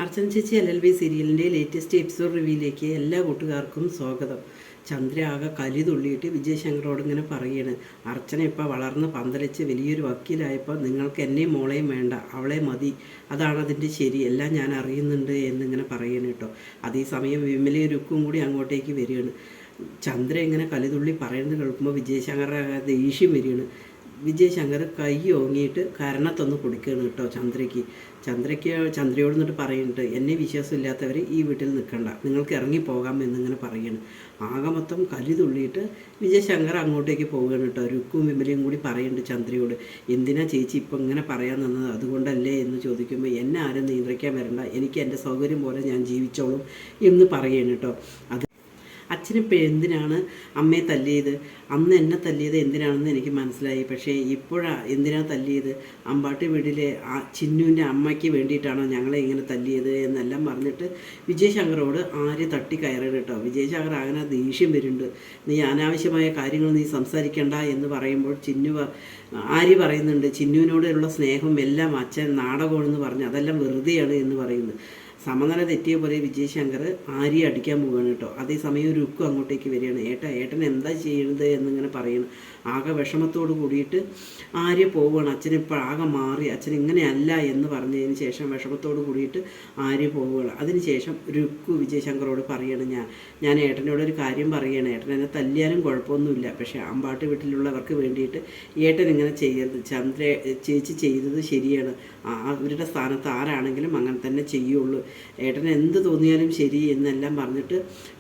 അർച്ചന ചേച്ചി LLB സീരിയലിൻ്റെ latest episode റിവ്യൂയിലേക്ക് എല്ലാ കൂട്ടുകാർക്കും സ്വാഗതം. ചന്ദ്ര ആകെ കലി തുള്ളിയിട്ട് വിജയശങ്കറോട് ഇങ്ങനെ പറയാണ്, അർച്ചന ഇപ്പോൾ വളർന്ന് പന്തലിച്ച് വലിയൊരു വക്കീലായപ്പോൾ നിങ്ങൾക്ക് എന്നെയും മോളെയും വേണ്ട, അവളെ മതി, അതാണ് അതിൻ്റെ ശരി, എല്ലാം ഞാൻ അറിയുന്നുണ്ട് എന്നിങ്ങനെ പറയണം കേട്ടോ. അതേസമയം വിമലയും രുക്കും കൂടി അങ്ങോട്ടേക്ക് വരികയാണ്. ചന്ദ്ര ഇങ്ങനെ കലിതുള്ളി പറയുന്നത് കേൾക്കുമ്പോൾ വിജയശങ്കർ ദേഷ്യം വരികയാണ്. വിജയശങ്കർ കൈ ഓങ്ങിയിട്ട് കരണത്തൊന്ന് കൊടുക്കുകയാണ് കേട്ടോ ചന്ദ്രയോട് എന്നിട്ട് പറയുന്നുണ്ട്, എന്നെ വിശ്വാസമില്ലാത്തവർ ഈ വീട്ടിൽ നിൽക്കണ്ട, നിങ്ങൾക്ക് ഇറങ്ങിപ്പോകാം എന്നിങ്ങനെ പറയുന്നു. ആകെ മൊത്തം കലി തുള്ളിയിട്ട് വിജയശങ്കർ അങ്ങോട്ടേക്ക് പോവുകയാണ് കേട്ടോ. രുക്കും വിമലയും കൂടി പറയുന്നുണ്ട് ചന്ദ്രയോട്, എന്തിനാ ചേച്ചി ഇപ്പം ഇങ്ങനെ പറയാൻ തന്നത്, അതുകൊണ്ടല്ലേ എന്ന് ചോദിക്കുമ്പോൾ എന്നെ ആരും നിയന്ത്രിക്കാൻ വരണ്ട, എനിക്ക് എൻ്റെ സൗകര്യം പോലെ ഞാൻ ജീവിച്ചോളും എന്ന് പറയുകയാണ് കേട്ടോ. അച്ഛനിപ്പോൾ എന്തിനാണ് അമ്മയെ തല്ലിയത്, അന്ന് എന്നെ തല്ലിയത് എന്തിനാണെന്ന് എനിക്ക് മനസ്സിലായി, പക്ഷേ ഇപ്പോഴാണ് എന്തിനാണ് തല്ലിയത്, അമ്പാട്ടി വീട്ടിലെ ചിന്നുവിൻ്റെ അമ്മയ്ക്ക് വേണ്ടിയിട്ടാണോ ഞങ്ങളെ ഇങ്ങനെ തല്ലിയത് എന്നെല്ലാം പറഞ്ഞിട്ട് വിജയശങ്കറോട് ആര്യ തട്ടി കയറുക കേട്ടോ. വിജയശങ്കർ അങ്ങനെ ദേഷ്യം വരുന്നുണ്ട്. നീ അനാവശ്യമായ കാര്യങ്ങൾ നീ സംസാരിക്കണ്ട എന്ന് പറയുമ്പോൾ ആര്യ പറയുന്നുണ്ട്, ചിന്നുവിനോടുള്ള സ്നേഹം എല്ലാം അച്ഛൻ നാടകമാണെന്ന് പറഞ്ഞു, അതെല്ലാം വെറുതെയാണ് എന്ന് പറയുന്നത്. സമനില തെറ്റിയ പോലെ വിജയശങ്കർ ആര്യ അടിക്കാൻ പോവുകയാണ് കേട്ടോ. അതേസമയം രുക്കും അങ്ങോട്ടേക്ക് വരികയാണ്. ഏട്ടൻ എന്താ ചെയ്യുന്നത് എന്നിങ്ങനെ പറയുന്നു. ആകെ വിഷമത്തോട് കൂടിയിട്ട് ആര്യ പോവുകയാണ്. അച്ഛനിപ്പോൾ ആകെ മാറി, അച്ഛൻ ഇങ്ങനെയല്ല എന്ന് പറഞ്ഞതിന് ശേഷം വിഷമത്തോട് കൂടിയിട്ട് ആര്യ പോവുകയാണ്. അതിനുശേഷം രുക്കു വിജയശങ്കറോട് പറയണം, ഞാൻ ഏട്ടനോടൊരു കാര്യം പറയുകയാണ്, ഏട്ടൻ എന്നെ തല്ലിയാലും കുഴപ്പമൊന്നുമില്ല, പക്ഷേ അമ്പാട്ട് വീട്ടിലുള്ളവർക്ക് വേണ്ടിയിട്ട് ഏട്ടൻ ഇങ്ങനെ ചെയ്യരുത്, ചേച്ചി ചെയ്തത് ശരിയാണ്, അവരുടെ സ്ഥാനത്ത് ആരാണെങ്കിലും അങ്ങനെ തന്നെ ചെയ്യുള്ളൂ, ഏട്ടന് എന്ത് തോന്നിയാലും ശരി എന്നെല്ലാം പറഞ്ഞിട്ട്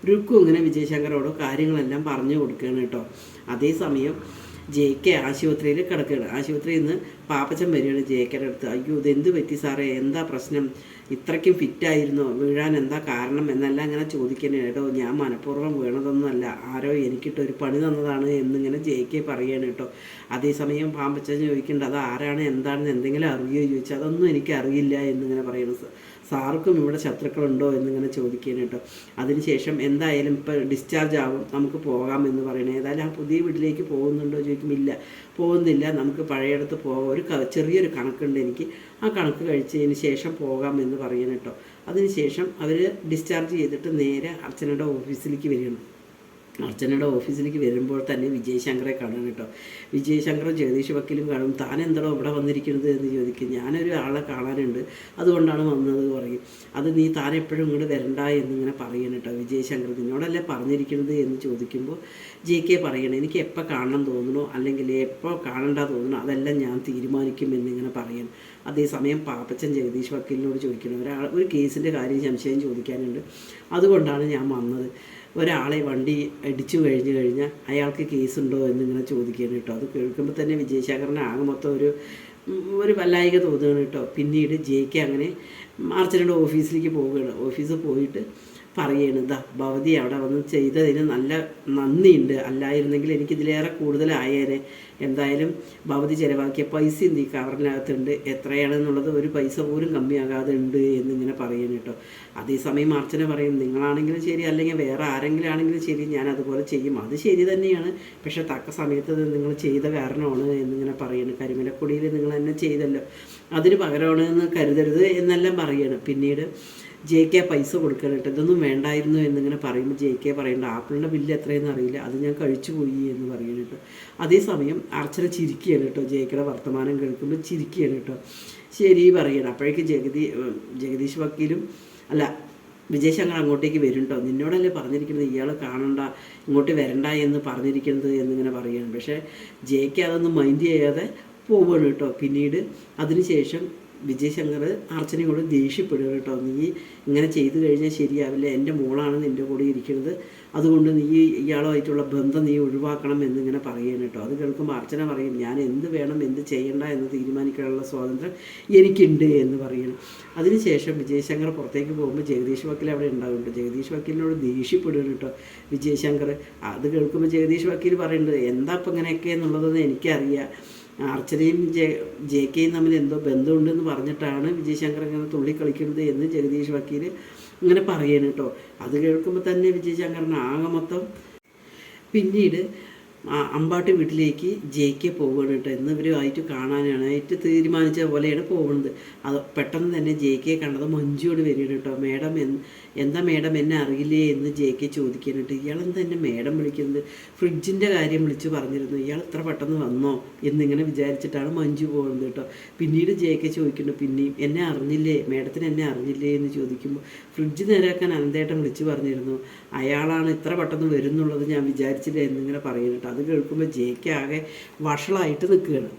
രുക്കും ഇങ്ങനെ വിജയശങ്കറോട് കാര്യങ്ങളെല്ലാം പറഞ്ഞു കൊടുക്കുകയാണ് കേട്ടോ. അതേസമയം JK ആശുപത്രിയിൽ കിടക്കുകയാണ്. ആശുപത്രിയിൽ നിന്ന് പാപ്പച്ചൻ വരികയാണ് JKയുടെ അടുത്ത്. അയ്യോ ഇതെന്ത് പറ്റി സാറേ, എന്താ പ്രശ്നം, ഇത്രയ്ക്കും ഫിറ്റായിരുന്നോ, വീഴാൻ എന്താ കാരണം എന്നെല്ലാം ഇങ്ങനെ ചോദിക്കണേ. കേട്ടോ ഞാൻ മനഃപൂർവ്വം വീണതൊന്നുമല്ല, ആരോ എനിക്കിട്ടൊരു പണി തന്നതാണ് എന്നിങ്ങനെ JK പറയുകയാണ് കേട്ടോ. അതേസമയം പാപ്പച്ചൻ ചോദിക്കേണ്ടത് അത് ആരാണ് എന്താണെന്ന് എന്തെങ്കിലും അറിയുകയോ ചോദിച്ചാൽ അതൊന്നും എനിക്കറിയില്ല എന്നിങ്ങനെ പറയുന്നു. സാർക്കും ഇവിടെ ശത്രുക്കളുണ്ടോ എന്നിങ്ങനെ ചോദിക്കുകയാണ് കേട്ടോ. അതിനുശേഷം എന്തായാലും ഇപ്പോൾ ഡിസ്ചാർജ് ആവും, നമുക്ക് പോകാം എന്ന് പറയണേ. ഏതായാലും ആ പുതിയ വീട്ടിലേക്ക് പോകുന്നുണ്ടോ ചോദിക്കുമ്പോൾ ഇല്ല, പോകുന്നില്ല, നമുക്ക് പഴയയിടത്ത് പോകാം, ചെറിയൊരു കണക്കുണ്ട് എനിക്ക്, ആ കണക്ക് കഴിച്ചതിന് ശേഷം പോകാം എന്ന് പറയണം കേട്ടോ. അതിനുശേഷം അവർ ഡിസ്ചാർജ് ചെയ്തിട്ട് നേരെ അർച്ചനയുടെ ഓഫീസിലേക്ക് വരികയാണ്. അർച്ചനയുടെ ഓഫീസിലേക്ക് വരുമ്പോൾ തന്നെ വിജയശങ്കറെ കാണാൻ കേട്ടോ. വിജയശങ്കർ ജഗദീഷ് വക്കീലും കാണും. താൻ എന്താണോ ഇവിടെ വന്നിരിക്കുന്നത് എന്ന് ചോദിക്കും. ഞാനൊരു ആളെ കാണാനുണ്ട്, അതുകൊണ്ടാണ് വന്നത് പറയും. അത് നീ താൻ എപ്പോഴും ഇങ്ങോട്ട് വരണ്ട എന്നിങ്ങനെ പറയണം കേട്ടോ. വിജയശങ്കർ നിന്നോടല്ലേ പറഞ്ഞിരിക്കുന്നത് എന്ന് ചോദിക്കുമ്പോൾ JK പറയണം, എനിക്ക് എപ്പോൾ കാണണം തോന്നണോ അല്ലെങ്കിൽ എപ്പോൾ കാണണ്ട തോന്നണോ അതെല്ലാം ഞാൻ തീരുമാനിക്കും എന്നിങ്ങനെ പറയണം. അതേസമയം പാപ്പച്ചൻ ജഗദീഷ് വക്കീലിനോട് ചോദിക്കണം, ഒരു കേസിൻ്റെ കാര്യം സംശയം ചോദിക്കാനുണ്ട്, അതുകൊണ്ടാണ് ഞാൻ വന്നത്, ഒരാളെ വണ്ടി ഇടിച്ചു കഴിഞ്ഞാൽ അയാൾക്ക് കേസുണ്ടോ എന്നിങ്ങനെ ചോദിക്കുകയാണ് കേട്ടോ. അത് കേൾക്കുമ്പോൾ തന്നെ വിജയശങ്കറിന് ആകെ മൊത്തം ഒരു വല്ലായിക തോന്നുകയാണ് കേട്ടോ. പിന്നീട് JK അങ്ങനെ അർച്ചനയുടെ ഓഫീസിലേക്ക് പോവുകയാണ്. ഓഫീസിൽ പോയിട്ട് പറയാണ്, ഭവതി അവിടെ വന്ന് ചെയ്തതിന് നല്ല നന്ദിയുണ്ട്, അല്ലായിരുന്നെങ്കിൽ എനിക്കിതിലേറെ കൂടുതലായേനെ, എന്തായാലും ഭവതി ചിലവാക്കിയ പൈസ ഈ കവറിനകത്തുണ്ട്, എത്രയാണെന്നുള്ളത് ഒരു പൈസ പോലും കമ്മിയാകാതെ ഉണ്ട് എന്നിങ്ങനെ പറയുന്നു കേട്ടോ. അതേസമയം അർച്ചന പറയും, നിങ്ങളാണെങ്കിലും ശരി അല്ലെങ്കിൽ വേറെ ആരെങ്കിലും ആണെങ്കിലും ശരി ഞാൻ അതുപോലെ ചെയ്യും, അത് ശരി തന്നെയാണ്, പക്ഷേ തക്ക സമയത്ത് നിങ്ങൾ ചെയ്ത കാരണമാണ് എന്നിങ്ങനെ പറയുന്നു. കരിമലക്കുടിയിൽ നിങ്ങൾ തന്നെ ചെയ്തല്ലോ, അതിന് പകരമാണ് എന്ന് കരുതരുത് എന്നെല്ലാം പറയുകയാണ്. പിന്നീട് JK പൈസ കൊടുക്കണം കേട്ടോ, ഇതൊന്നും വേണ്ടായിരുന്നു എന്നിങ്ങനെ പറയുമ്പോൾ JK പറയേണ്ട ആപ്പിളിൻ്റെ ബില്ല് എത്രയെന്ന് അറിയില്ല, അത് ഞാൻ കഴിച്ചു പോയി എന്ന് പറയുന്നു കേട്ടോ. അതേസമയം അർച്ചന ചിരിക്കുകയാണ് കേട്ടോ. JKയുടെ വർത്തമാനം കേൾക്കുമ്പോൾ ചിരിക്കുകയാണ് കേട്ടോ. ശരി പറയണം. അപ്പോഴേക്ക് ജഗദീഷ് വക്കീലും വിജയശങ്കർ അങ്ങോട്ടേക്ക് വരും കേട്ടോ. നിന്നോടല്ലേ പറഞ്ഞിരിക്കുന്നത് ഇയാൾ കാണണ്ട, ഇങ്ങോട്ട് വരണ്ട എന്ന് പറഞ്ഞിരിക്കുന്നത് എന്നിങ്ങനെ പറയുകയാണ്. പക്ഷേ JK അതൊന്നും മൈൻഡ് ചെയ്യാതെ പോവുകയാണ് കേട്ടോ. പിന്നീട് അതിനുശേഷം വിജയശങ്കർ അർച്ചനയോട് ദേഷ്യപ്പെടുക കേട്ടോ. നീ ഇങ്ങനെ ചെയ്തു കഴിഞ്ഞാൽ ശരിയാവില്ല, എൻ്റെ മോളാണ് നിൻ്റെ കൂടെ ഇരിക്കുന്നത്, അതുകൊണ്ട് നീ ഇയാളുമായിട്ടുള്ള ബന്ധം നീ ഒഴിവാക്കണം എന്നിങ്ങനെ പറയുകയാണ് കേട്ടോ. അത് കേൾക്കുമ്പോൾ അർച്ചന പറയും, ഞാൻ എന്ത് വേണം എന്ത് ചെയ്യണ്ട എന്ന് തീരുമാനിക്കാനുള്ള സ്വാതന്ത്ര്യം എനിക്കുണ്ട് എന്ന് പറയണം. അതിനുശേഷം വിജയശങ്കർ പുറത്തേക്ക് പോകുമ്പോൾ ജഗദീഷ് വക്കീൽ അവിടെ ഉണ്ടാകുന്നുണ്ട്. ജഗദീഷ് വക്കീലിനോട് ദേഷ്യപ്പെടുക കേട്ടോ വിജയശങ്കർ. അത് കേൾക്കുമ്പോൾ ജഗദീഷ് വക്കീൽ പറയുന്നുണ്ട്, എന്താ ഇപ്പം ഇങ്ങനെയൊക്കെ എന്നുള്ളതെന്ന് എനിക്കറിയാം, അർച്ചനയും JKയും തമ്മിൽ എന്തോ ബന്ധമുണ്ടെന്ന് പറഞ്ഞിട്ടാണ് വിജയശങ്കർ ഇങ്ങനെ തുള്ളിക്കളിക്കുന്നത് എന്ന് ജഗദീഷ് വക്കീൽ ഇങ്ങനെ പറയണം കേട്ടോ. അത് കേൾക്കുമ്പോൾ തന്നെ വിജയശങ്കറിന് ആകെ മൊത്തം. പിന്നീട് അമ്പാട്ട് വീട്ടിലേക്ക് ജയിക്കെ പോവുകയാണ് കേട്ടോ. ഇന്ന് ഇവരുമായിട്ട് കാണാനായിട്ട് തീരുമാനിച്ച പോലെയാണ് പോകുന്നത്. അത് പെട്ടെന്ന് തന്നെ ജയിക്കെ കണ്ടത് മഞ്ജുയോട് വരികയാണ് കേട്ടോ. മേഡം എന്താ മേഡം എന്നെ അറിയില്ലേ എന്ന് ജയിക്കെ ചോദിക്കാനായിട്ട്. ഇയാളെന്താ എന്നെ മേഡം വിളിക്കുന്നത്? ഫ്രിഡ്ജിൻ്റെ കാര്യം വിളിച്ച് പറഞ്ഞിരുന്നു, ഇയാൾ ഇത്ര പെട്ടെന്ന് വന്നോ എന്നിങ്ങനെ വിചാരിച്ചിട്ടാണ് മഞ്ജു പോകുന്നത് കേട്ടോ. പിന്നീട് ജയിക്കെ ചോദിക്കുന്നുണ്ട്, പിന്നെയും എന്നെ അറിഞ്ഞില്ലേ, മേഡത്തിന് എന്നെ അറിഞ്ഞില്ലേ എന്ന് ചോദിക്കുമ്പോൾ ഫ്രിഡ്ജ് നേരാക്കാൻ അനന്തേട്ടൻ വിളിച്ച് പറഞ്ഞിരുന്നു, അയാളാണ് ഇത്ര പെട്ടെന്ന് വരുന്നുള്ളത് ഞാൻ വിചാരിച്ചില്ല എന്നിങ്ങനെ പറയുന്നുണ്ട്. അത് കേൾക്കുമ്പോൾ ജെയ്ക്ക് ആകെ വഷളായിട്ട് നിൽക്കുകയാണ്.